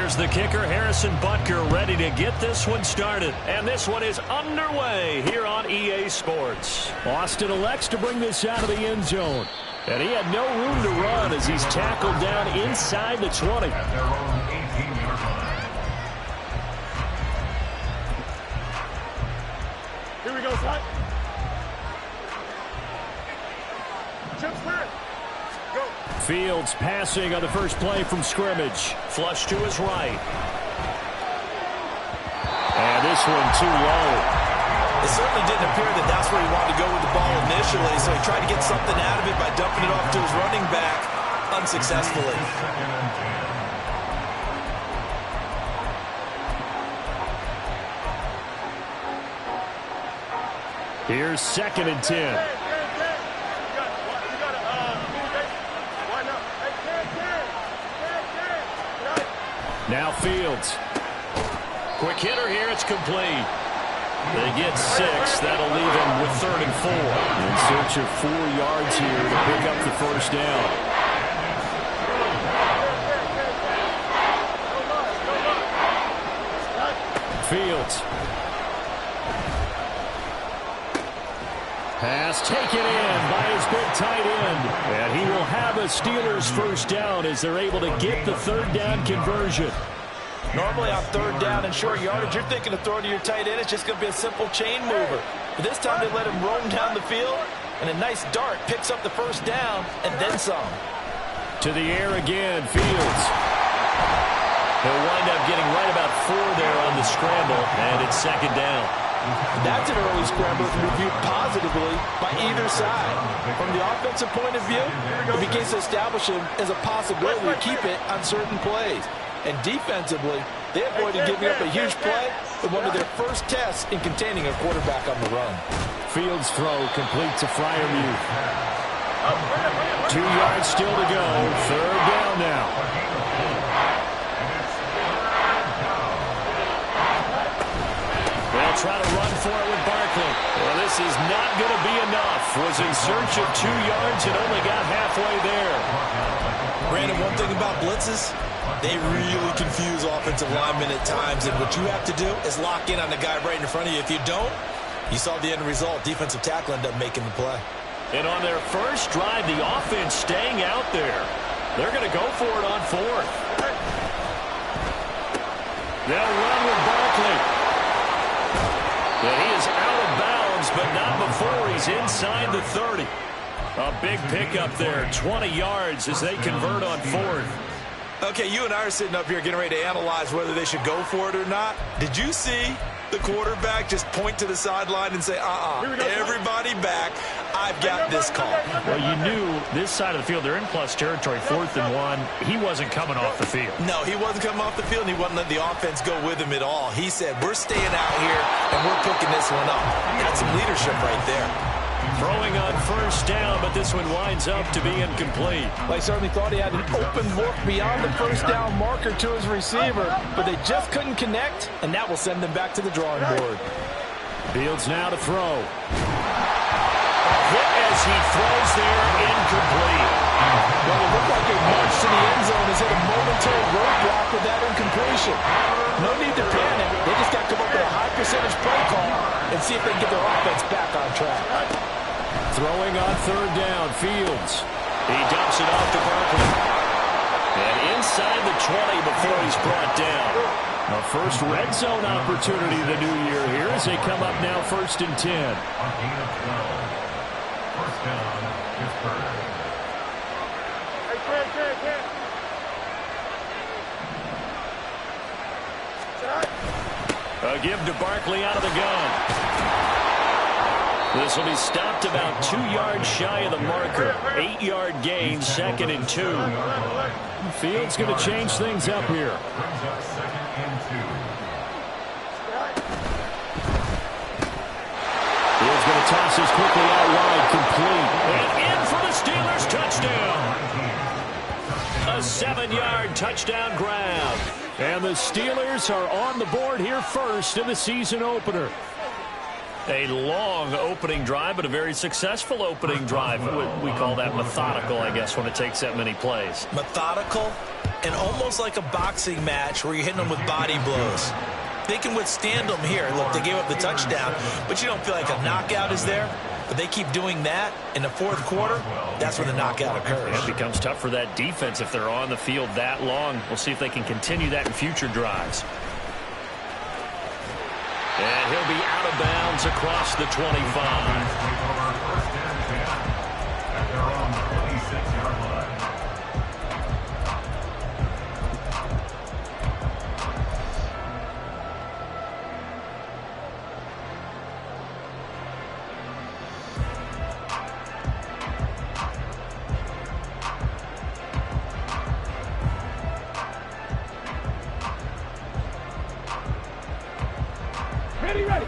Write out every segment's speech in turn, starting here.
Here's the kicker, Harrison Butker, ready to get this one started. And this one is underway here on EA Sports. Austin elects to bring this out of the end zone. And he had no room to run as he's tackled down inside the 20. Here we go, son. Chip spread. Go. Fields passing on the first play from scrimmage. Flush to his right. And this one too low. It certainly didn't appear that that's where he wanted to go with the ball initially, so he tried to get something out of it by dumping it off to his running back unsuccessfully. Here's 2nd and 10. Now Fields. Quick hitter here, it's complete. They get 6. That'll leave him with 3rd and 4. In search of 4 yards here to pick up the first down. Fields. Pass taken in by his big tight end. And he will have a Steelers first down as they're able to get the 3rd down conversion. Normally on 3rd down and short yardage, you're thinking of throwing to your tight end. It's just going to be a simple chain mover. But this time they let him roam down the field, and a nice dart picks up the first down and then some. To the air again, Fields. He'll wind up getting right about 4 there on the scramble, and it's 2nd down. That's an early scramble reviewed positively by either side. From the offensive point of view, it begins to establish him as a possibility to keep it on certain plays. And defensively, they avoided giving up a huge play in one of their first tests in containing a quarterback on the run. Fields' throw complete to Freiermuth. 2 yards still to go. 3rd down now. They'll try to run for it with Barkley. Well, this is not going to be enough. Was in search of 2 yards and only got halfway there. Brandon, one thing about blitzes, they really confuse offensive linemen at times, and what you have to do is lock in on the guy right in front of you. If you don't, you saw the end result. Defensive tackle ended up making the play. And on their first drive, the offense staying out there. They're going to go for it on 4th. They'll run with Barkley. And he is out of bounds, but not before he's inside the 30. A big pickup there, 20 yards as they convert on 4th. Okay, you and I are sitting up here getting ready to analyze whether they should go for it or not. Did you see the quarterback just point to the sideline and say, everybody back, I've got this call? Well, you knew this side of the field, they're in plus territory, 4th and 1. He wasn't coming off the field. No, he wasn't coming off the field, and he wasn't letting the offense go with him at all. He said, we're staying out here, and we're picking this one up. That's some leadership right there. Throwing on first down, but this one winds up to be incomplete. They certainly thought he had an open look beyond the first down marker to his receiver, but they just couldn't connect, and that will send them back to the drawing board. Fields now to throw. Hit as he throws there, incomplete. Well, it looked like a march to the end zone has hit a momentary roadblock with that incompletion. No need to panic. They just got to come up with a high percentage play call and see if they can get their offense back on track. Throwing on 3rd down, Fields. He dumps it off to Barkley. And inside the 20 before he's brought down. A first red zone opportunity the new year here as they come up now 1st and 10. First down is first. A give to Barkley out of the gun. This will be stopped about 2 yards shy of the marker. 8-yard gain, 2nd and 2. Fields going to change things up here. Fields going to toss this quickly out wide, complete. And in for the Steelers, touchdown. A 7-yard touchdown grab. And the Steelers are on the board here first in the season opener. A long opening drive, but a very successful opening drive. We call that methodical, I guess, when it takes that many plays. Methodical and almost like a boxing match where you're hitting them with body blows. They can withstand them here. Look, they gave up the touchdown, but you don't feel like a knockout is there. But they keep doing that in the fourth quarter, that's when the knockout occurs. It becomes tough for that defense if they're on the field that long. We'll see if they can continue that in future drives. And he'll be out of bounds across the 25. Ready.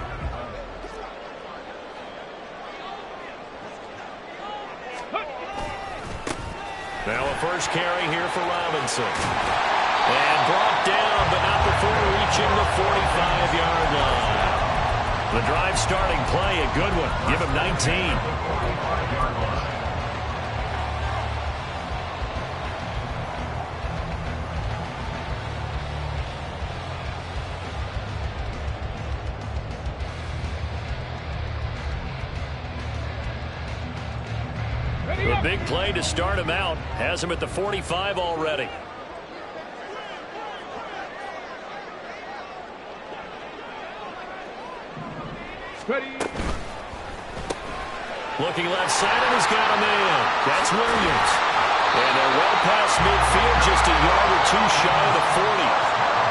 Now a first carry here for Robinson. And brought down, but not before reaching the 45-yard line. The drive starting play, a good one. Give him 19. A big play to start him out. Has him at the 45 already. Ready. Looking left side, and he's got a man. That's Williams. And they're well past midfield, just a yard or two shy of the 40.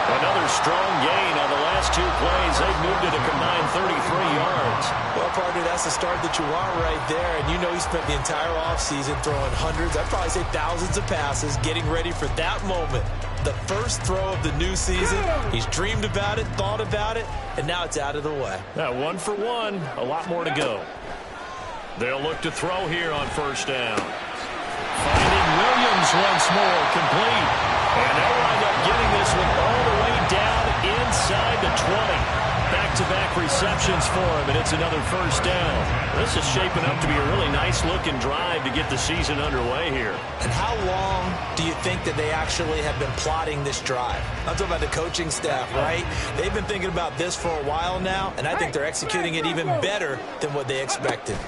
Another strong gain on the last two plays. They've moved it a combined 33 yards. Well, partner, that's the start that you want right there. And you know he spent the entire offseason throwing hundreds, I'd probably say thousands of passes, getting ready for that moment. The first throw of the new season. He's dreamed about it, thought about it, and now it's out of the way. Now, 1 for 1, a lot more to go. They'll look to throw here on first down. Finding Williams once more, complete. And they'll wind up getting this one all the way down inside the 20. Back-to-back receptions for him, and it's another first down. This is shaping up to be a really nice-looking drive to get the season underway here. And how long do you think that they actually have been plotting this drive? I'm talking about the coaching staff, right? They've been thinking about this for a while now, and I think they're executing it even better than what they expected.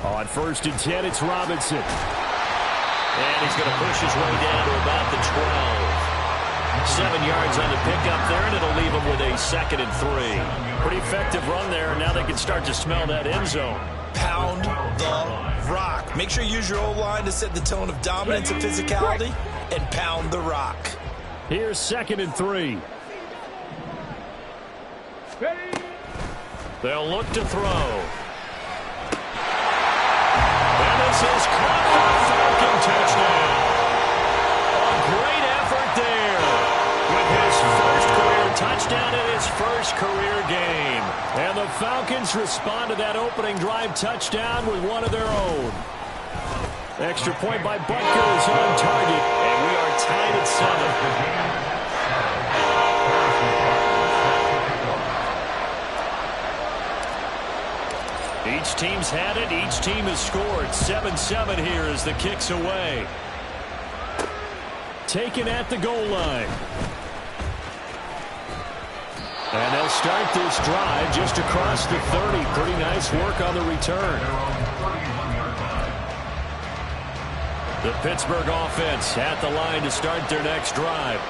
On first and 10, it's Robinson. And he's going to push his way down to about the 12. 7 yards on the pickup there, and it'll leave him with a 2nd and 3. Pretty effective run there, and now they can start to smell that end zone. Pound the rock. Make sure you use your O-line to set the tone of dominance and physicality, and pound the rock. Here's 2nd and 3. They'll look to throw. And this is caught for a Falcon touchdown. A great effort there with his first career touchdown in his first career game. And the Falcons respond to that opening drive touchdown with one of their own. Extra point by Butker is on target, and we are tied at 7. Each team's had it. Each team has scored. 7-7 here as the kick's away. Taken at the goal line. And they'll start this drive just across the 30. Pretty nice work on the return. The Pittsburgh offense at the line to start their next drive.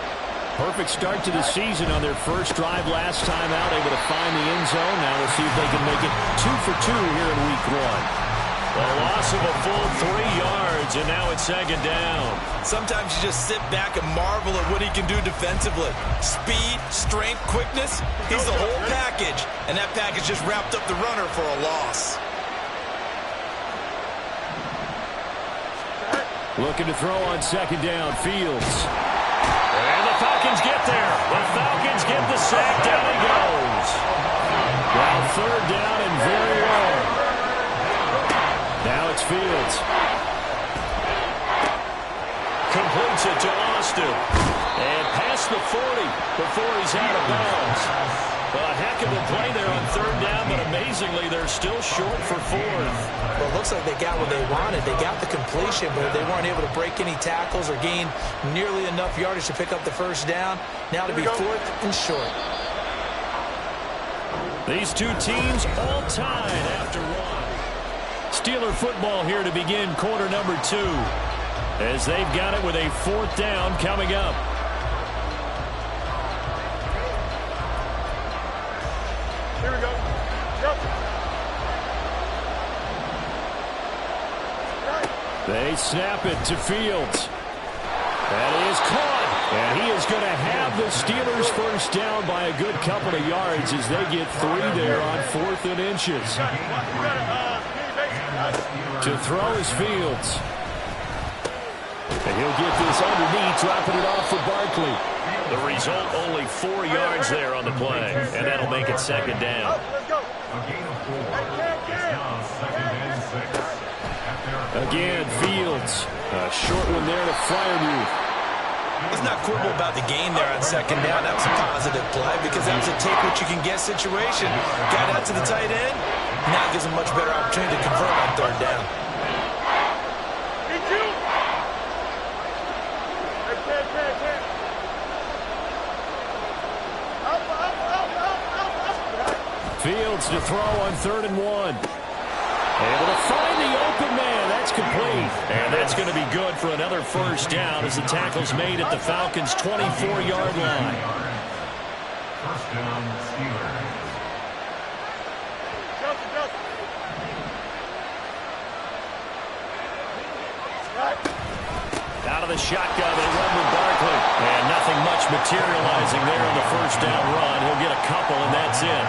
Perfect start to the season on their first drive last time out, able to find the end zone. Now we'll see if they can make it 2 for 2 here in week 1. A loss of a full 3 yards, and now it's 2nd down. Sometimes you just sit back and marvel at what he can do defensively. Speed, strength, quickness, he's the whole package. And that package just wrapped up the runner for a loss. Looking to throw on 2nd down, Fields. And the Falcons get there. The Falcons get the sack. Down he goes. Well, 3rd down and very low. Now it's Fields. Completes it to Austin. And past the 40 before he's out of bounds. Well, a heck of a play there on third down, but amazingly, they're still short for fourth. Well, it looks like they got what they wanted. They got the completion, but they weren't able to break any tackles or gain nearly enough yardage to pick up the first down. Now to be fourth and short. These two teams all tied after one. Steeler football here to begin quarter number 2, as they've got it with a fourth down coming up. Here we go. Yep. They snap it to Fields. That is caught. And he is going to have the Steelers first down by a good couple of yards as they get 3 there on 4th and inches. To throw is Fields. And he'll get this underneath, dropping it off for Barkley. The result, only 4 yards there on the play, and that'll make it second down. Again, Fields. A short one there to Freiermuth. He's not quibble about the gain there on second down. That was a positive play because that was a take-what-you-can-get situation. Got out to the tight end. Now gives him a much better opportunity to convert on third down. Fields to throw on 3rd and 1. Able to find the open man. That's complete. And that's going to be good for another first down as the tackle's made at the Falcons' 24-yard line. First down, Steelers. Out of the shotgun, they run with Barkley. And nothing much materializing there on the first down run. He'll get a couple, and that's it.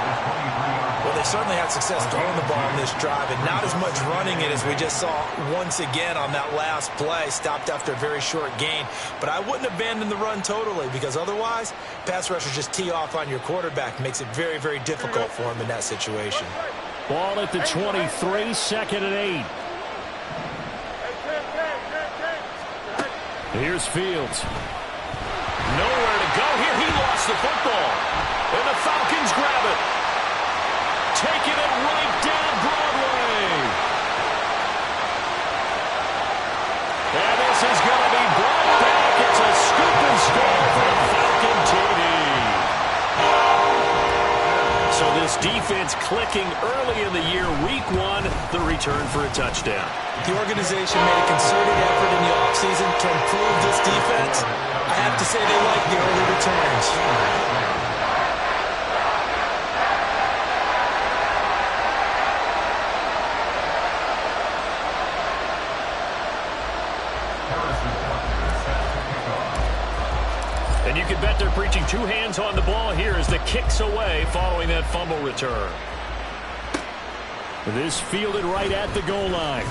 Well, they certainly had success throwing the ball in this drive, and not as much running it as we just saw once again on that last play. Stopped after a very short gain. But I wouldn't abandon the run totally, because otherwise, pass rushers just tee off on your quarterback. Makes it very, very difficult for him in that situation. Ball at the 23, 2nd and 8. Here's Fields. Nowhere to go here. He lost the football. And the Falcons grab it. Taking it right down Broadway. And this is going to be brought back. It's a scoop and score for the Falcon TD. So this defense clicking early in the year, week 1, the return for a touchdown. The organization made a concerted effort in the offseason to improve this defense. I have to say they like the early returns. And you can bet they're preaching 2 hands on the ball here as the kick's away following that fumble return. This fielded right at the goal line.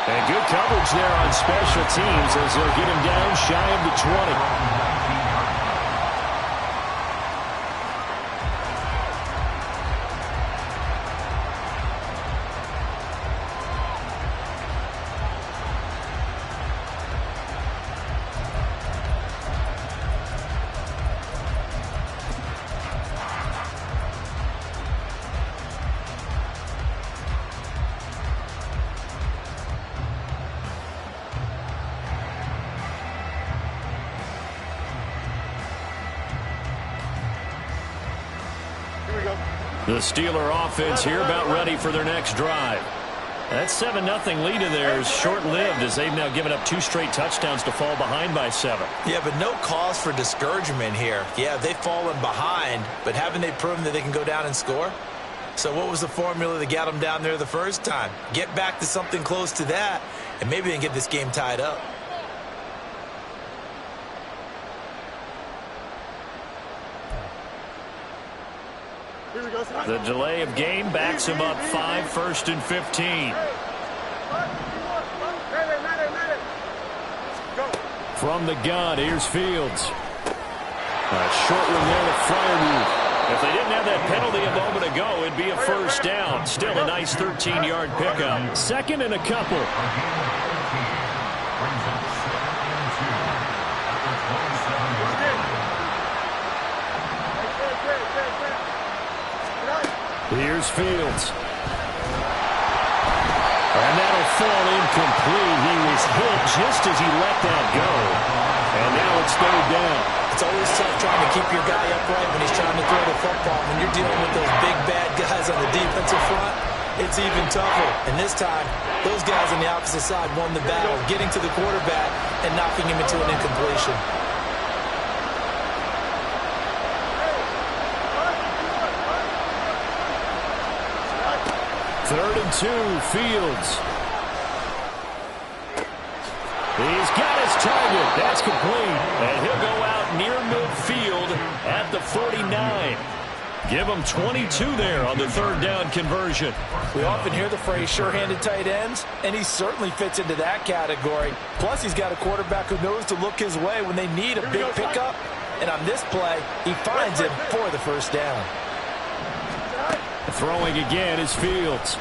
And good coverage there on special teams as they'll get him down shy of the 20. The Steeler offense here about ready for their next drive. That 7-0 lead of theirs short-lived as they've now given up 2 straight touchdowns to fall behind by 7. Yeah, but no cause for discouragement here. Yeah, they've fallen behind, but haven't they proven that they can go down and score? So what was the formula that got them down there the first time? Get back to something close to that, and maybe they can get this game tied up. The delay of game backs him up 5, 1st and 15. From the gun, here's Fields. A short one there to Freiermuth. If they didn't have that penalty a moment ago, it'd be a first down. Still a nice 13-yard pickup. 2nd and a couple. Here's Fields. And that'll fall incomplete. He was hit just as he let that go. And now it's third down. It's always tough trying to keep your guy upright when he's trying to throw the football. When you're dealing with those big, bad guys on the defensive front, it's even tougher. And this time, those guys on the opposite side won the battle, getting to the quarterback and knocking him into an incompletion. Third and 2, Fields. He's got his target. That's complete. And he'll go out near midfield at the 49. Give him 22 there on the third down conversion. We often hear the phrase sure-handed tight ends, and he certainly fits into that category. Plus, he's got a quarterback who knows to look his way when they need a big pickup. And on this play, he finds him for the first down. Throwing again is Fields.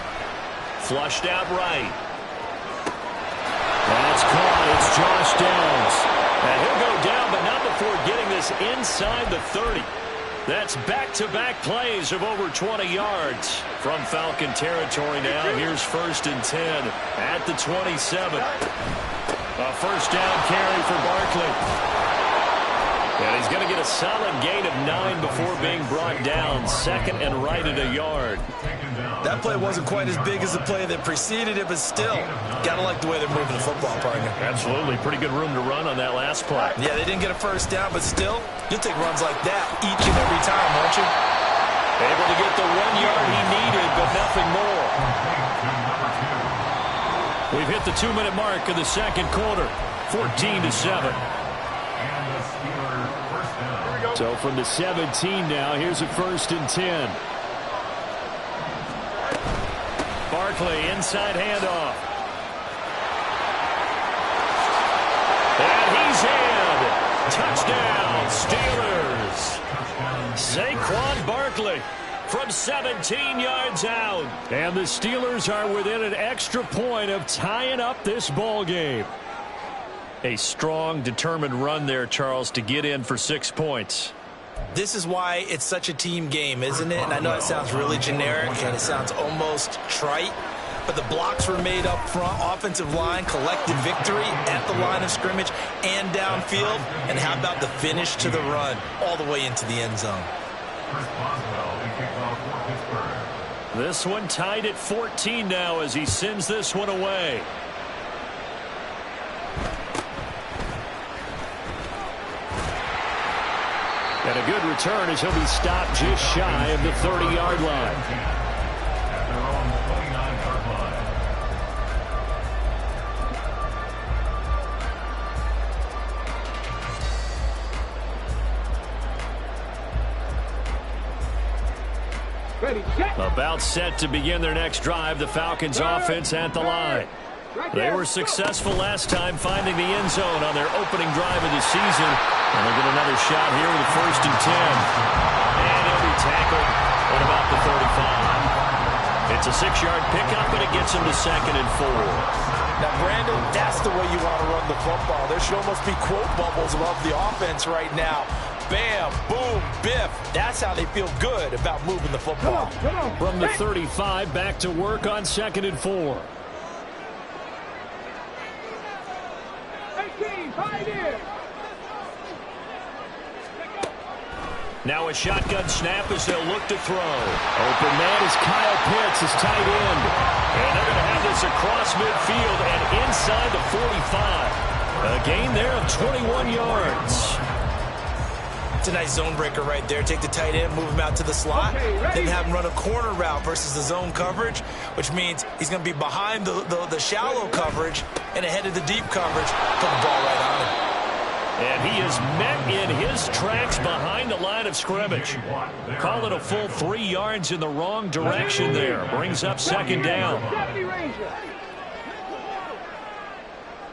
Flushed out right. That's caught. It's Josh Downs. And he'll go down, but not before getting this inside the 30. That's back-to-back plays of over 20 yards from Falcon territory now. Here's first and 10 at the 27. A first down carry for Barkley. And he's going to get a solid gain of 9 before being brought down. Second and right at a yard. That play wasn't quite as big as the play that preceded it, but still, got to like the way they're moving the football, partner. Absolutely. Pretty good room to run on that last play. Yeah, they didn't get a first down, but still, you'll take runs like that each and every time, won't you? Able to get the 1 yard he needed, but nothing more. We've hit the 2-minute mark of the second quarter. 14-7. So from the 17 now, here's a first and 10. Barkley, inside handoff. And he's in. Touchdown, Steelers. Saquon Barkley from 17 yards out. And the Steelers are within an extra point of tying up this ball game. A strong, determined run there, Charles, to get in for 6 points. This is why it's such a team game, isn't it? And I know it sounds really generic and it sounds almost trite, but the blocks were made up front. Offensive line collected victory at the line of scrimmage and downfield. And how about the finish to the run all the way into the end zone? This one tied at 14 now as he sends this one away. And a good return as he'll be stopped just shy of the 30-yard line. About set to begin their next drive, the Falcons offense at the line. They were successful last time finding the end zone on their opening drive of the season. And they'll get another shot here with a first and 10. And he'll be tackled at about the 35. It's a 6-yard pickup, but it gets him to second and 4. Now, Brandon, that's the way you want to run the football. There should almost be quote bubbles above the offense right now. Bam, boom, biff. That's how they feel good about moving the football. From the 35, back to work on second and 4. Now a shotgun snap as they'll look to throw. Open man is Kyle Pitts, his tight end. And they're going to have this across midfield and inside the 45. A gain there of 21 yards. It's a nice zone breaker right there. Take the tight end, move him out to the slot, then have him run a corner route versus the zone coverage, which means he's going to be behind the shallow coverage and ahead of the deep coverage. Put the ball right on him. And he is met in his tracks behind the line of scrimmage. Call it a full 3 yards in the wrong direction there. Brings up second down.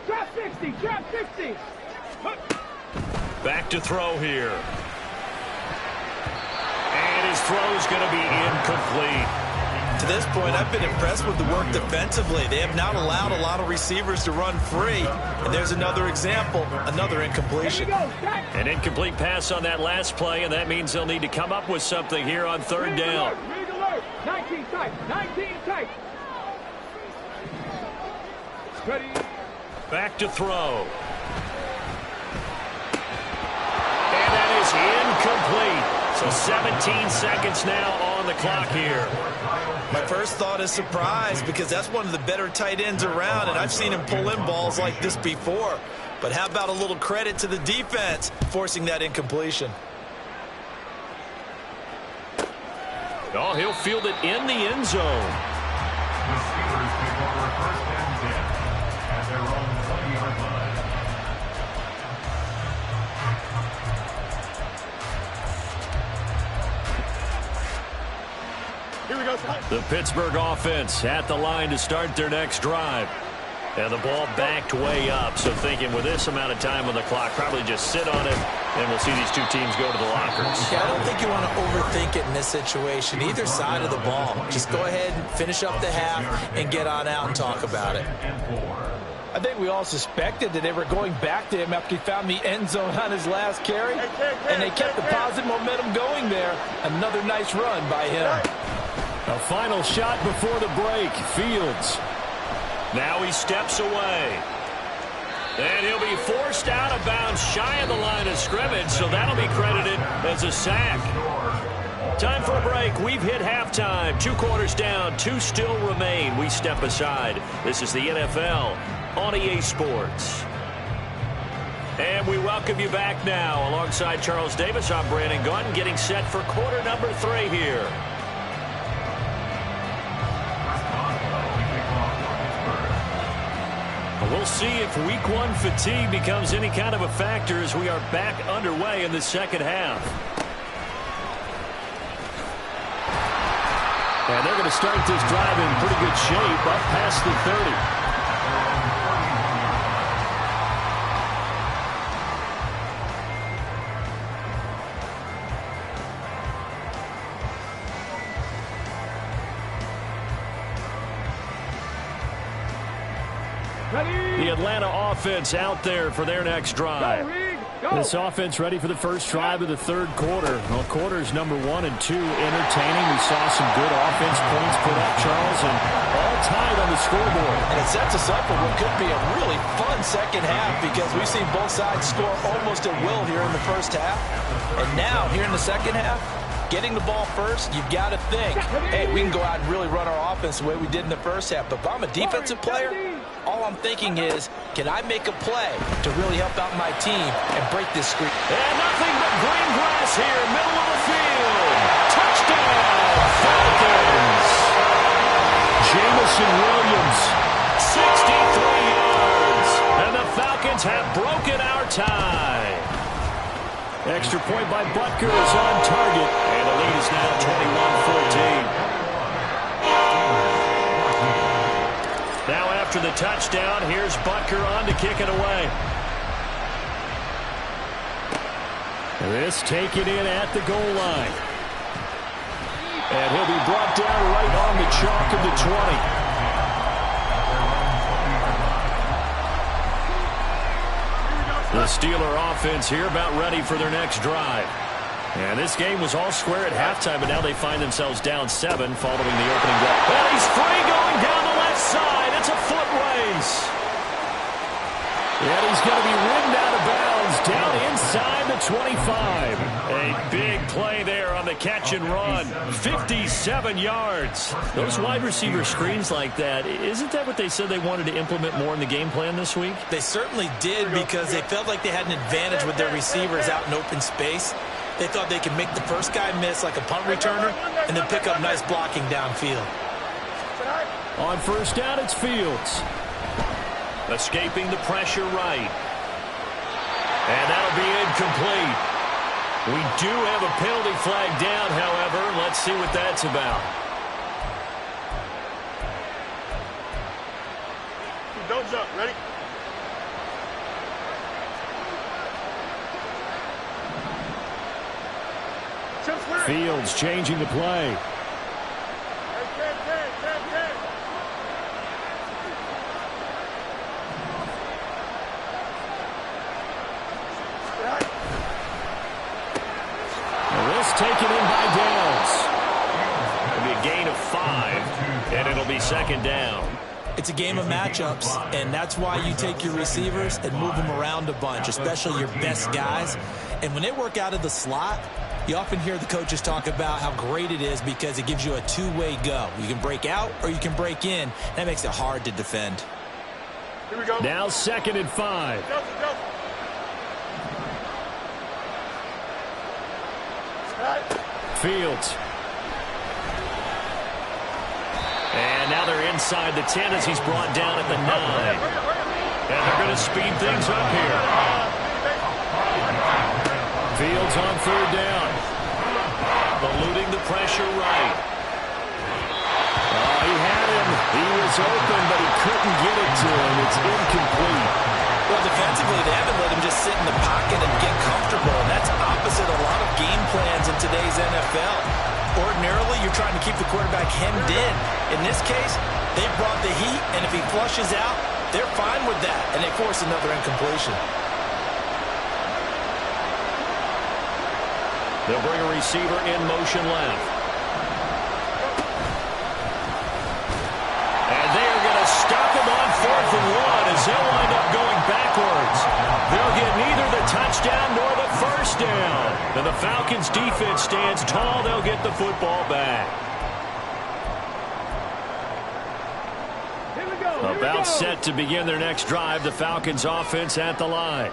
Drop 60, drop 60. Back to throw here. And his throw is going to be incomplete. To this point, I've been impressed with the work defensively. They have not allowed a lot of receivers to run free. And there's another example, another incompletion. An incomplete pass on that last play, and that means they'll need to come up with something here on third down. 19 tight. 19 tight. Ready. Back to throw. And that is incomplete. So 17 seconds now on the clock here. My first thought is surprise, because that's one of the better tight ends around, and I've seen him pull in balls like this before. But how about a little credit to the defense forcing that incompletion? Oh, he'll field it in the end zone. The Steelers pick over first and 10 at their own 20-yard line. Here we go. The Pittsburgh offense at the line to start their next drive. And the ball backed way up, so thinking with this amount of time on the clock, probably just sit on it, and we'll see these two teams go to the lockers. Yeah, I don't think you want to overthink it in this situation, either side of the ball. Just go ahead and finish up the half and get on out and talk about it. I think we all suspected that they were going back to him after he found the end zone on his last carry, and they kept the positive momentum going there. Another nice run by him. A final shot before the break. Fields. Now he steps away. And he'll be forced out of bounds shy of the line of scrimmage, so that'll be credited as a sack. Time for a break. We've hit halftime. 2 quarters down, 2 still remain. We step aside. This is the NFL on EA Sports. And we welcome you back now. Alongside Charles Davis, I'm Brandon Gunn, getting set for quarter number 3 here. We'll see if week 1 fatigue becomes any kind of a factor as we are back underway in the second half. And they're going to start this drive in pretty good shape, up past the 30. The Atlanta offense out there for their next drive. This offense ready for the first drive of the third quarter. Well, quarters number 1 and 2 entertaining. We saw some good offense points put up, Charles, and all tied on the scoreboard. And it sets us up for what could be a really fun second half, because we've seen both sides score almost at will here in the first half. And now, here in the second half, getting the ball first, you've got to think, hey, we can go out and really run our offense the way we did in the first half. But if I'm a defensive player, all I'm thinking is, can I make a play to really help out my team and break this streak? And nothing but green grass here, middle of the field. Touchdown, Falcons. Jamison Williams, 63 yards. And the Falcons have broken our tie. Extra point by Butker is on target. And the lead is now 21-14. Now after the touchdown, here's Butker on to kick it away. This taken in at the goal line. And he'll be brought down right on the chalk of the 20. The Steeler offense here about ready for their next drive. And this game was all square at halftime, but now they find themselves down 7 following the opening drive. And he's free going down the left side. It's a foot race. And he's going to be ridden out of bounds down inside the 25. A big play there on the catch and run. 57 yards. Those wide receiver screens like that, isn't that what they said they wanted to implement more in the game plan this week? They certainly did, because they felt like they had an advantage with their receivers out in open space. They thought they could make the first guy miss like a punt returner and then pick up nice blocking downfield. On first down, it's Fields. Escaping the pressure right. And that'll be incomplete. We do have a penalty flag down, however. Let's see what that's about. Don't jump. Ready? Fields changing the play. This taken in by Downs. It'll be a gain of 5. second down. It's a game of matchups, and that's why you take your receivers and move them around a bunch, especially your best guys. And when they work out of the slot, you often hear the coaches talk about how great it is because it gives you a two-way go. You can break out or you can break in. That makes it hard to defend. Here we go. Now 2nd and 5. Fields. And now they're inside the 10 as he's brought down at the 9. And they're going to speed things up here. Fields on 3rd down. Eluding the pressure right. Oh, he had him. He was open, but he couldn't get it to him. It's incomplete. Well, defensively, they haven't let him just sit in the pocket and get comfortable. And that's opposite a lot of game plans in today's NFL. Ordinarily, you're trying to keep the quarterback hemmed in. In this case, they brought the heat, and if he flushes out, they're fine with that, and they force another incompletion. They'll bring a receiver in motion left. And they are going to stop him on 4th and 1 as they'll wind up going backwards. They'll get neither the touchdown nor the first down. And the Falcons defense stands tall. They'll get the football back. About set to begin their next drive. The Falcons offense at the line.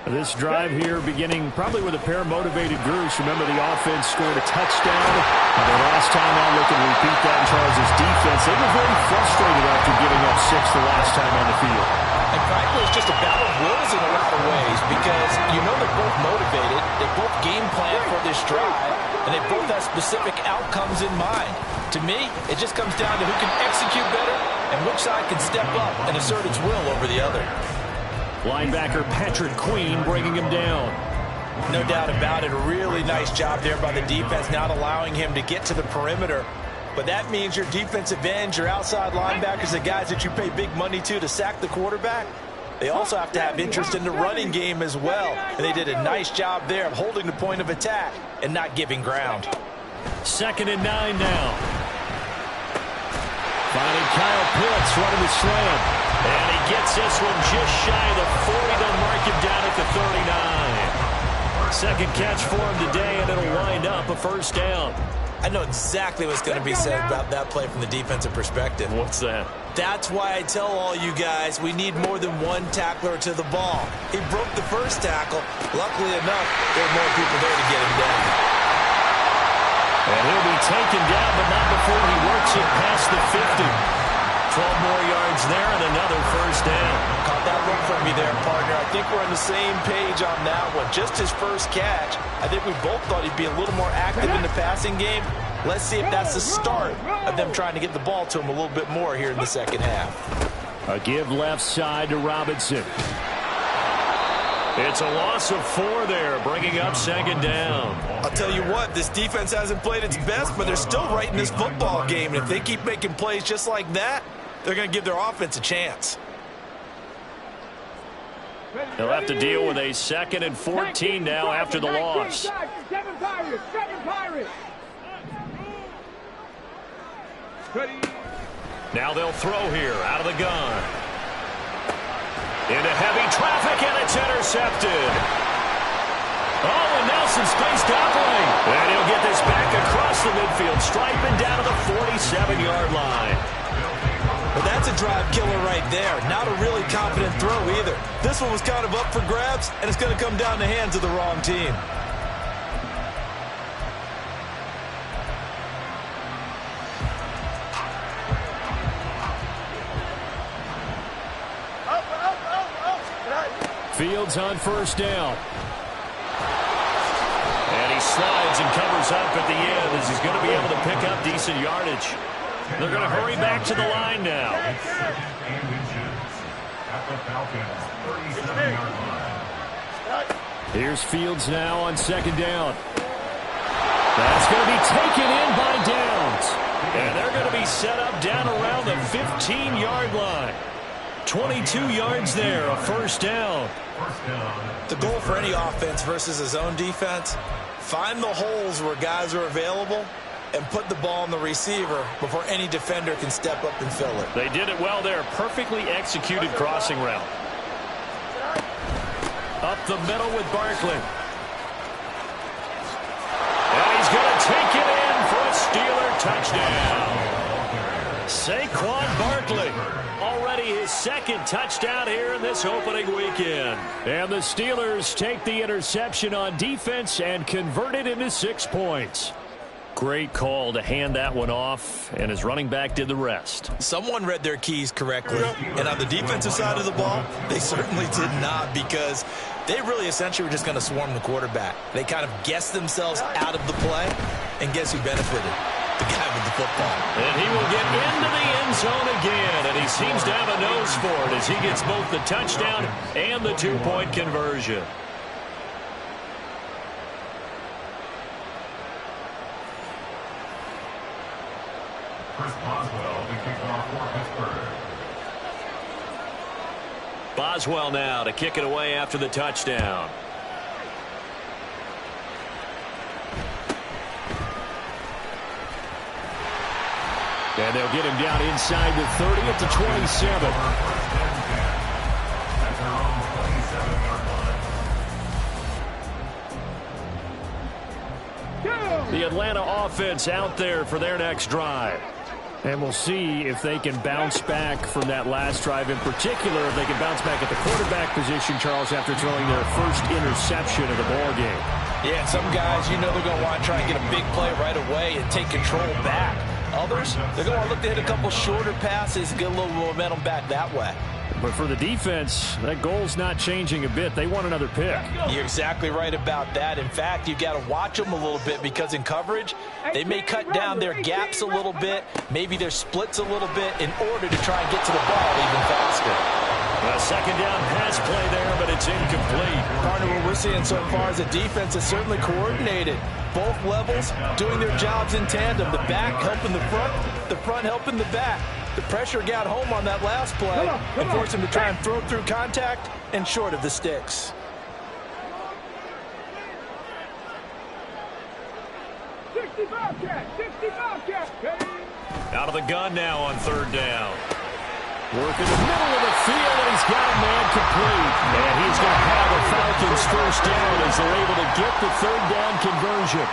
This drive here beginning probably with a pair of motivated groups. Remember, the offense scored a touchdown. The last time out, looking to repeat that in Charles' defense. They were very frustrated after giving up 6 the last time on the field. And frankly, it's just a battle of wills in a lot of ways because you know they're both motivated. They both game plan for this drive, and they both have specific outcomes in mind. To me, it just comes down to who can execute better and which side can step up and assert its will over the other. Linebacker Patrick Queen bringing him down. No doubt about it. A really nice job there by the defense, not allowing him to get to the perimeter. But that means your defensive ends, your outside linebackers, the guys that you pay big money to sack the quarterback, they also have to have interest in the running game as well. And they did a nice job there of holding the point of attack and not giving ground. 2nd and 9 now. Finding Kyle Pitts running the slam. And he gets this one just shy of the 40. They'll mark him down at the 39. Second catch for him today, and it'll wind up a first down. I know exactly what's going to be said about that play from the defensive perspective. What's that? That's why I tell all you guys we need more than one tackler to the ball. He broke the first tackle. Luckily enough, there were more people there to get him down. And he'll be taken down, but not before he works it past the 50. 12 more yards there and another first down. Caught that look from you there, partner. I think we're on the same page on that one. Just his first catch. I think we both thought he'd be a little more active in the passing game. Let's see if that's the start of them trying to get the ball to him a little bit more here in the second half. A give left side to Robinson. It's a loss of 4 there, bringing up second down. I'll tell you what, this defense hasn't played its best, but they're still right in this football game. And if they keep making plays just like that, they're going to give their offense a chance. They'll have to deal with a 2nd and 14 now after the loss. 7 Pirates. Now they'll throw here out of the gun. Into heavy traffic, and it's intercepted. Oh, and Nelson spaced out lane. And he'll get this back across the midfield stripe and down to the 47-yard line. Well, that's a drive killer right there. Not a really confident throw either. This one was kind of up for grabs, and it's going to come down the hands of the wrong team. Fields on first down. And he slides and covers up at the end as he's going to be able to pick up decent yardage. They're going to hurry back to the line now. Here's Fields now on second down. That's going to be taken in by Downs. And they're going to be set up down around the 15-yard line. 22 yards there, a first down. The goal for any offense versus his own defense, find the holes where guys are available and put the ball on the receiver before any defender can step up and fill it. They did it well there. Perfectly executed crossing route. Up the middle with Barkley. And he's going to take it in for a Steeler touchdown. Saquon Barkley, already his second touchdown here in this opening weekend. And the Steelers take the interception on defense and convert it into 6 points. Great call to hand that one off, and his running back did the rest. Someone read their keys correctly, and on the defensive side of the ball, they certainly did not, because they really essentially were just going to swarm the quarterback. They kind of guessed themselves out of the play, and guess who benefited? The guy with the football. And he will get into the end zone again, and he seems to have a nose for it as he gets both the touchdown and the 2-point conversion. Chris Boswell, the kickoff for Pittsburgh. Boswell now to kick it away after the touchdown. And they'll get him down inside the 30 at the 27. The Atlanta offense out there for their next drive. And we'll see if they can bounce back from that last drive, in particular, if they can bounce back at the quarterback position, Charles, after throwing their first interception of the ball game. Yeah, and some guys, you know, they're going to want to try and get a big play right away and take control back. Others, they're going to look to hit a couple shorter passes and get a little momentum back that way. But for the defense, that goal's not changing a bit. They want another pick. You're exactly right about that. In fact, you've got to watch them a little bit, because in coverage, they may cut down their gaps a little bit, maybe their splits a little bit, in order to try and get to the ball even faster. A second down pass play there, but it's incomplete. Partner, what we're seeing so far is the defense is certainly coordinated. Both levels doing their jobs in tandem. The back helping the front helping the back. The pressure got home on that last play and forced him to try and throw through contact and short of the sticks. Out of the gun now on third down. Work in the middle of the field, and he's got a man complete. And he's going to have the Falcons first down as they're able to get the third down conversion.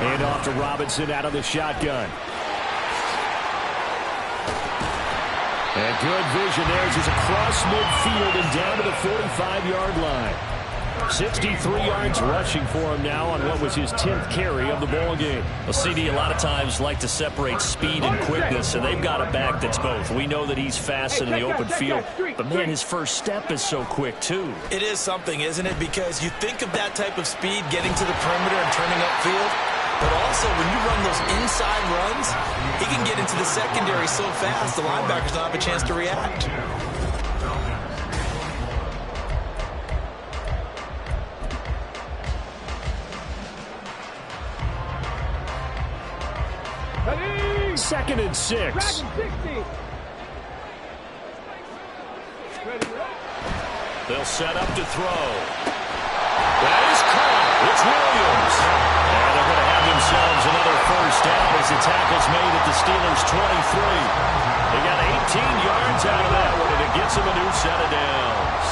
Hand off to Robinson out of the shotgun. And good vision there as he's across midfield and down to the 45-yard line. 63 yards rushing for him now on what was his 10th carry of the ball game. Well, CD, a lot of times like to separate speed and quickness, and they've got a back that's both. We know that he's fast in the open field, but, man, his first step is so quick, too. It is something, isn't it? Because you think of that type of speed getting to the perimeter and turning upfield, but also when you run those inside runs, he can get into the secondary so fast the linebackers don't have a chance to react. Second and 6. They'll set up to throw. That is caught. It's Williams. And they're going to have themselves another first down as the tackle's made at the Steelers' 23. They got 18 yards out of that one, and it gets them a new set of downs.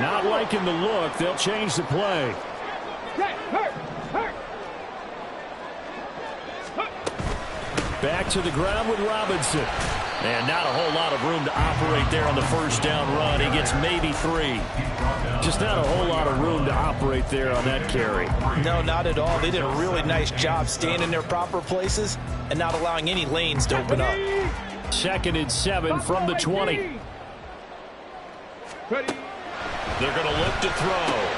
Not liking the look. They'll change the play. Back to the ground with Robinson. And not a whole lot of room to operate there on the first down run. He gets maybe 3. Just not a whole lot of room to operate there on that carry. No, not at all. They did a really nice job staying in their proper places and not allowing any lanes to open up. Second and 7 from the 20. They're going to look to throw.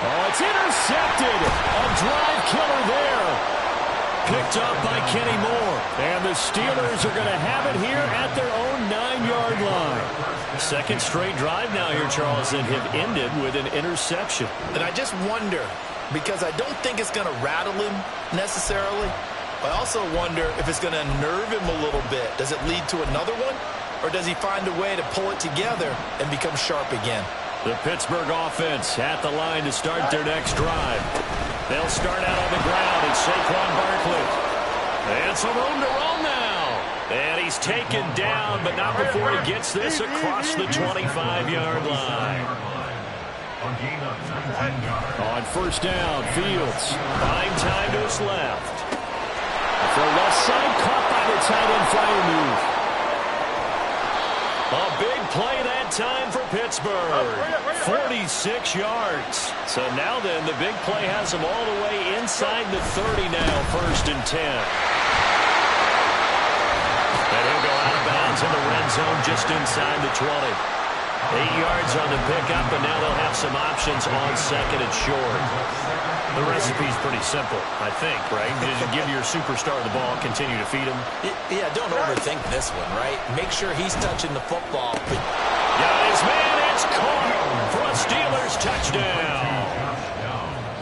Oh, it's intercepted. A drive killer there. Picked up by Kenny Moore. And the Steelers are going to have it here at their own 9-yard line. Second straight drive now here, Charles, that have ended with an interception. And I just wonder, because I don't think it's going to rattle him necessarily, I also wonder if it's going to nerve him a little bit. Does it lead to another one? Or does he find a way to pull it together and become sharp again? The Pittsburgh offense at the line to start their next drive. They'll start out on the ground. It's Saquon Barkley. And some room to roam now. And he's taken down, but not before he gets this across the 25-yard line. On first down, Fields. Buying time to his left. For left side, caught by the tight end flyer move. A big play that time for Pittsburgh. 46 yards. So now then, the big play has them all the way inside the 30 now, 1st and 10. And he'll go out of bounds in the red zone just inside the 20. 8 yards on the pickup, and now they'll have some options on 2nd and short. The recipe's pretty simple, I think, right? Just give your superstar the ball, continue to feed him. Yeah, don't overthink this one, right? Make sure he's touching the football. Got his man, it's caught for a Steelers touchdown.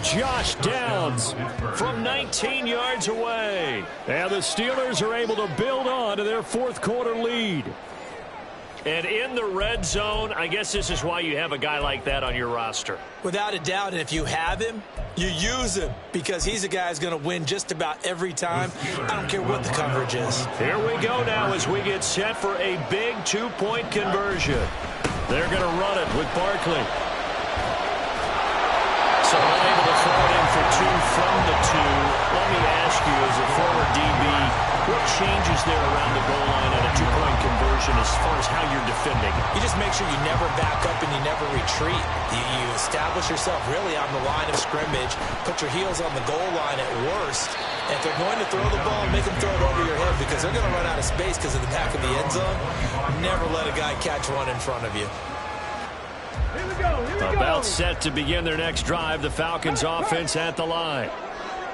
Josh Downs from 19 yards away. And the Steelers are able to build on to their 4th quarter lead. And in the red zone, I guess this is why you have a guy like that on your roster. Without a doubt, and if you have him, you use him because he's a guy who's going to win just about every time. I don't care what the coverage is. Here we go now as we get set for a big 2-point conversion. They're going to run it with Barkley. So unable to throw it in for 2 from the 2. Let me ask you, as a former DB, what changes there around the goal line on a 2-point conversion as far as how you're defending? You just make sure you never back up and you never retreat. You establish yourself really on the line of scrimmage, put your heels on the goal line at worst. And if they're going to throw the ball, make them throw it over your head because they're going to run out of space because of the back of the end zone. Never let a guy catch one in front of you. About set to begin their next drive, the Falcons offense at the line.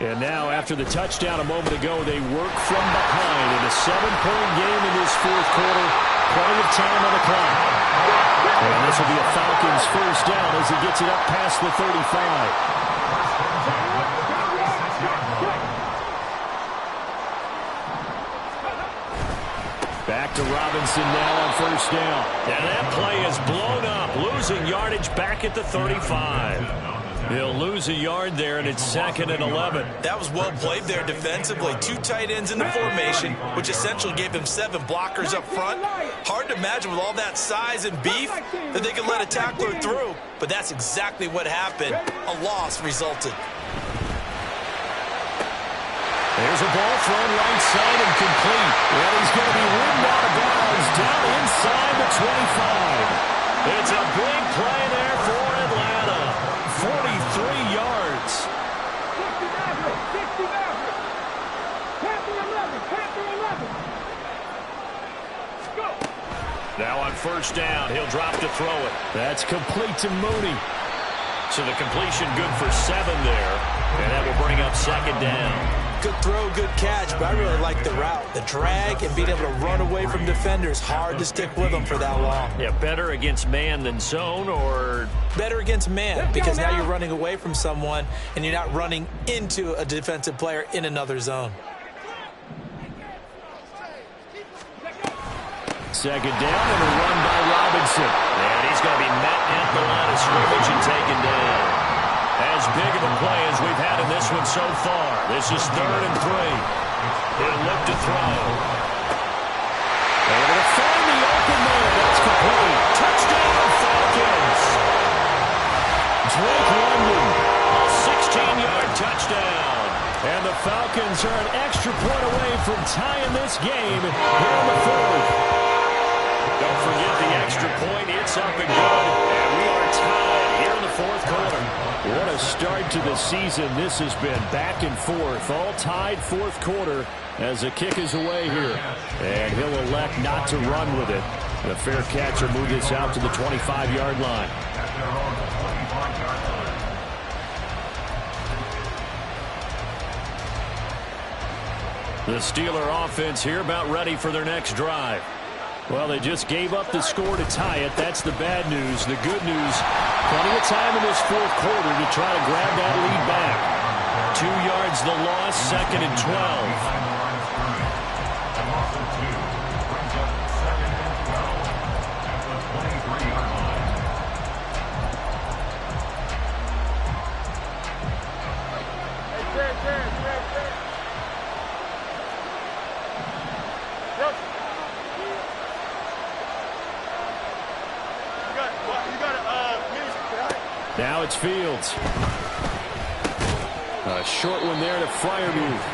And now, after the touchdown a moment ago, they work from behind in a 7-point game in this 4th quarter. Plenty of time on the clock. And this will be a Falcons first down as he gets it up past the 35. Back to Robinson now on first down. And that play is blown up, losing yardage back at the 35. He'll lose a yard there, and it's 2nd and 11. That was well played there defensively. 2 tight ends in the formation, which essentially gave him 7 blockers up front. Hard to imagine with all that size and beef that they could let a tackler through, but that's exactly what happened. A loss resulted. There's a ball thrown right side and complete. And he's going to be ridden out of bounds down inside the 25. It's a big play there for Atlanta. 43 yards. 60 Maverick. Panther 11. Panther 11. Go. Now on first down, he'll drop to throw it. That's complete to Mooney. So the completion good for 7 there. And that will bring up 2nd down. Good throw, good catch, but I really like the route. The drag and being able to run away from defenders, hard to stick with them for that long. Yeah, better against man than zone, or? Better against man, because now you're running away from someone and you're not running into a defensive player in another zone. 2nd down and a run by Robinson. And he's going to be met at the line of scrimmage and taken down. As big of a play as we've had in this one so far. This is 3rd and 3. He'll look to throw. Able to find the open man. That's complete. Touchdown, Falcons. Drake London, a 16-yard touchdown. And the Falcons are an extra point away from tying this game here in the 4th. Don't forget the extra point. It's up and good. And we are tied here in the 4th quarter. What a start to the season this has been. Back and forth, all tied 4th quarter as the kick is away here. And he'll elect not to run with it. The fair catch will move this out to the 25-yard line. The Steeler offense here about ready for their next drive. Well, they just gave up the score to tie it. That's the bad news. The good news, plenty of time in this 4th quarter to try to grab that lead back. 2 yards the loss, 2nd and 12. Now it's Fields. A short one there to Freiermuth.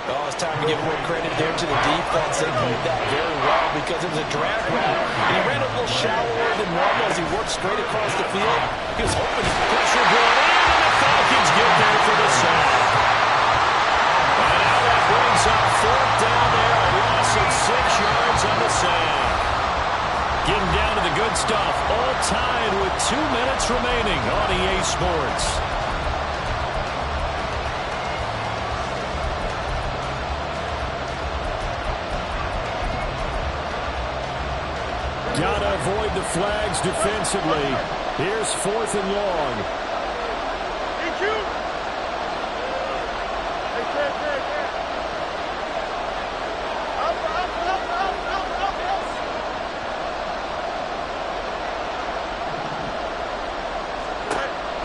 Oh, it's time to give more credit there to the defense. They played that very well because it was a drag route. And he ran a little shallower than normal as he worked straight across the field. He was hoping pressure brought in, and the Falcons get there for the sack. And now that brings up fourth down there. A loss of 6 yards on the sack. Getting down to the good stuff. All tied with 2 minutes remaining on EA Sports. Gotta avoid the flags defensively. Here's 4th and long.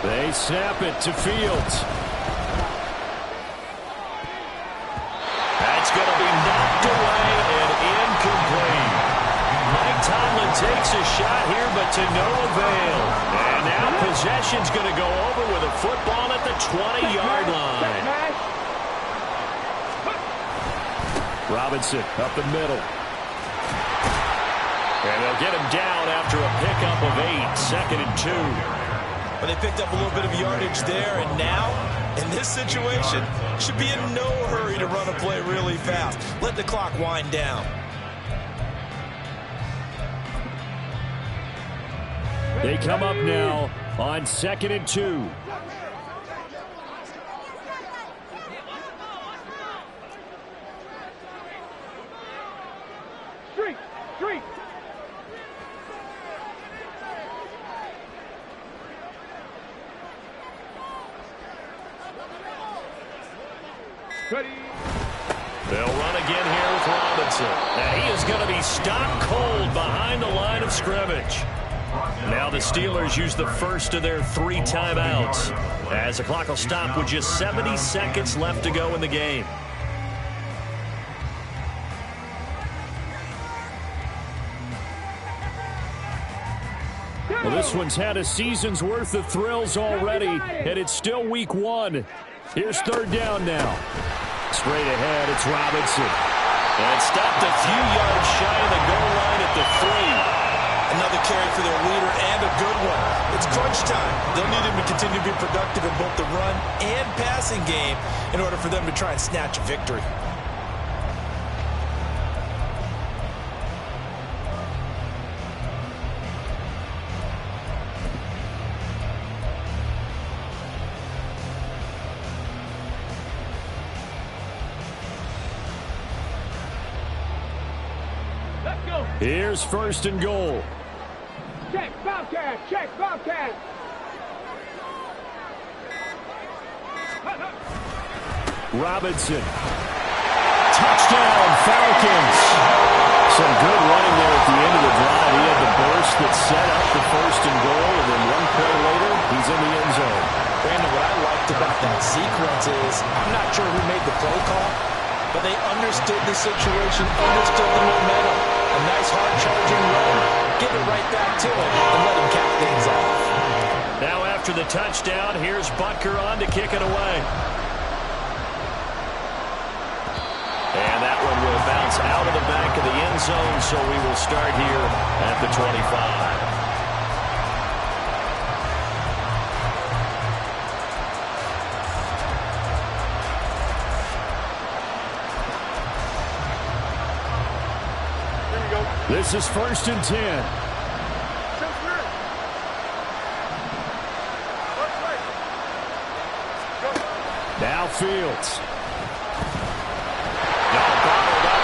They snap it to Fields. That's going to be knocked away and incomplete. Mike Tomlin takes a shot here, but to no avail. And now possession's going to go over with a football at the 20-yard line. Robinson up the middle. And they'll get him down after a pickup of 8, 2nd and 2. But they picked up a little bit of yardage there, and now, in this situation, should be in no hurry to run a play really fast. Let the clock wind down. They come up now on 2nd and 2. Street. Ready. They'll run again here with Robinson. And he is going to be stopped cold behind the line of scrimmage. Now the Steelers use the first of their 3 timeouts as the clock will stop with just 70 seconds left to go in the game. Well, this one's had a season's worth of thrills already, and it's still week 1. Here's 3rd down now. Straight ahead, it's Robinson. And stopped a few yards shy of the goal line at the 3. Another carry for their leader, and a good one. It's crunch time. They'll need him to continue to be productive in both the run and passing game in order for them to try and snatch a victory. Let's go. Here's 1st and goal. Check, Bobcat. Check, Bobcat. Robinson. Touchdown, Falcons. Some good running there at the end of the drive. He had the burst that set up the 1st and goal, and then one play later, he's in the end zone. Brandon, what I liked about that sequence is I'm not sure who made the play call, but they understood the situation, understood the momentum. A nice hard-charging run. Get it right back to him and let him cap things off. Now after the touchdown, here's Butker on to kick it away. And that one will bounce out of the back of the end zone, so we will start here at the 25. This is 1st and 10. Now Fields. Bottled up.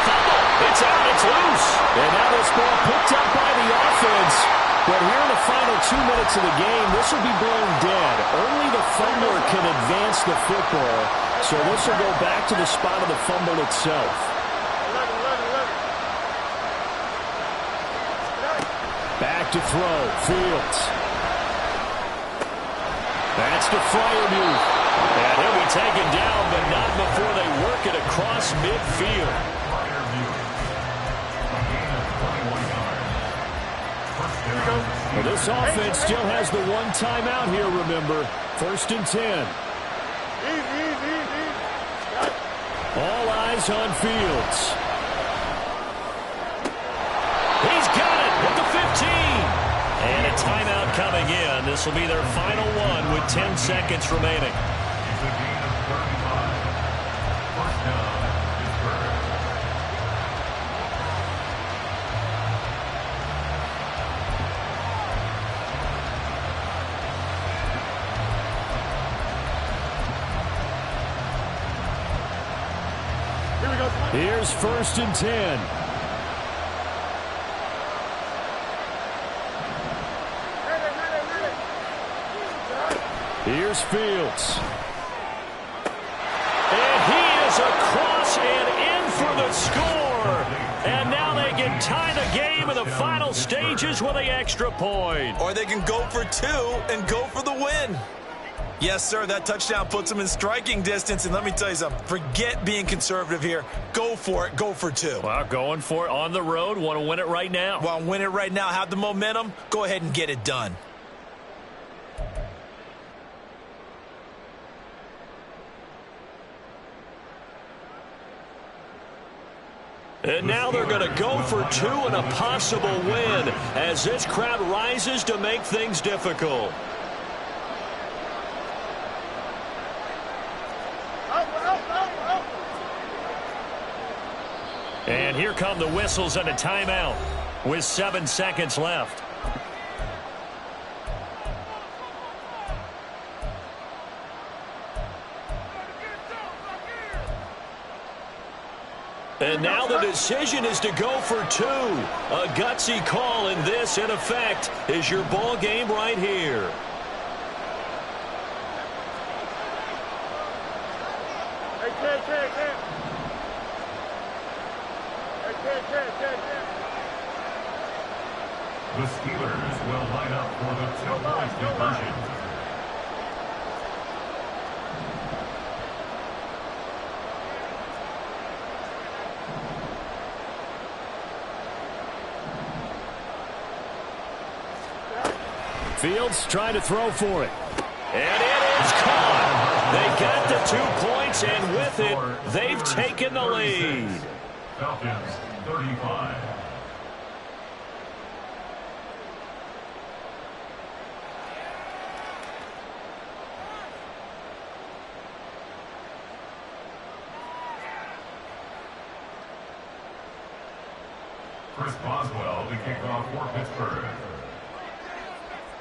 It's out. It's loose. And now this ball picked up by the offense. But here in the final 2 minutes of the game, this will be blown dead. Only the fumbler can advance the football. So this will go back to the spot of the fumble itself. Back to throw. Fields. That's to Freiermuth. And he'll be taken down, but across midfield. Well, this offense still has the one timeout here, remember. 1st and 10. All eyes on Fields. He's got it at the 15. And a timeout coming in. This will be their final one with 10 seconds remaining. It's a gain of 35. First down, Pittsburgh. Here's 1st and 10. Here's Fields. And he is across and in for the score. And now they can tie the game in the final stages with the extra point. Or they can go for 2 and go for the win. Yes, sir, that touchdown puts them in striking distance. And let me tell you something, forget being conservative here. Go for it. Go for 2. Well, going for it on the road. Want to win it right now. Want to win it right now. Have the momentum. Go ahead and get it done. And now they're going to go for 2 and a possible win as this crowd rises to make things difficult. And here come the whistles and a timeout with 7 seconds left. And now the decision is to go for 2. A gutsy call, and this, in effect, is your ball game right here. The Steelers will line up for the 2-point conversion. Fields trying to throw for it. And it is caught. They got the 2 points, and with it, they've taken the lead. Falcons, 35. Chris Boswell to kick off for Pittsburgh.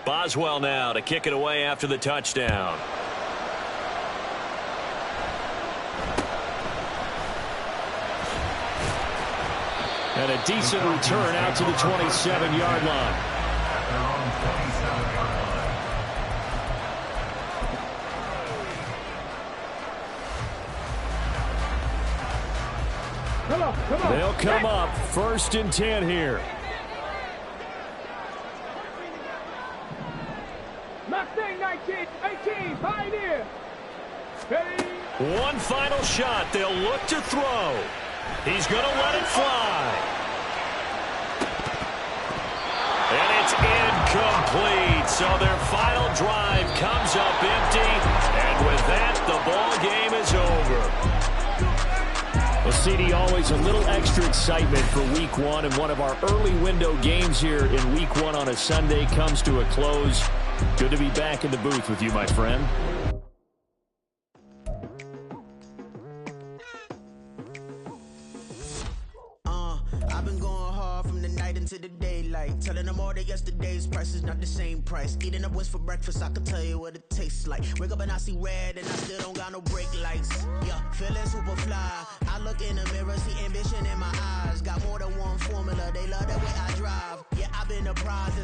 Boswell now to kick it away after the touchdown. And a decent return out to the 27-yard line. At their own 27-yard line. Come on. They'll come up 1st and 10 here. Mustang 19, 18, Pioneer. Ready? One final shot. They'll look to throw. He's going to let it fly. And it's incomplete. So their final drive comes up empty. And with that, the ball game is over. Well, CD, always a little extra excitement for Week 1. And one of our early window games here in Week 1 on a Sunday comes to a close. Good to be back in the booth with you, my friend. I've been going hard from the night into the daylight, telling them all that yesterday's price is not the same price. Eating up what's for breakfast, I can tell you what it tastes like. Wake up and I see red and I still don't got no brake lights. Yeah, feeling super fly. I look in the mirror, see ambition in my eyes. Got more than one formula, they love the way I drive. Yeah, I've been a prize.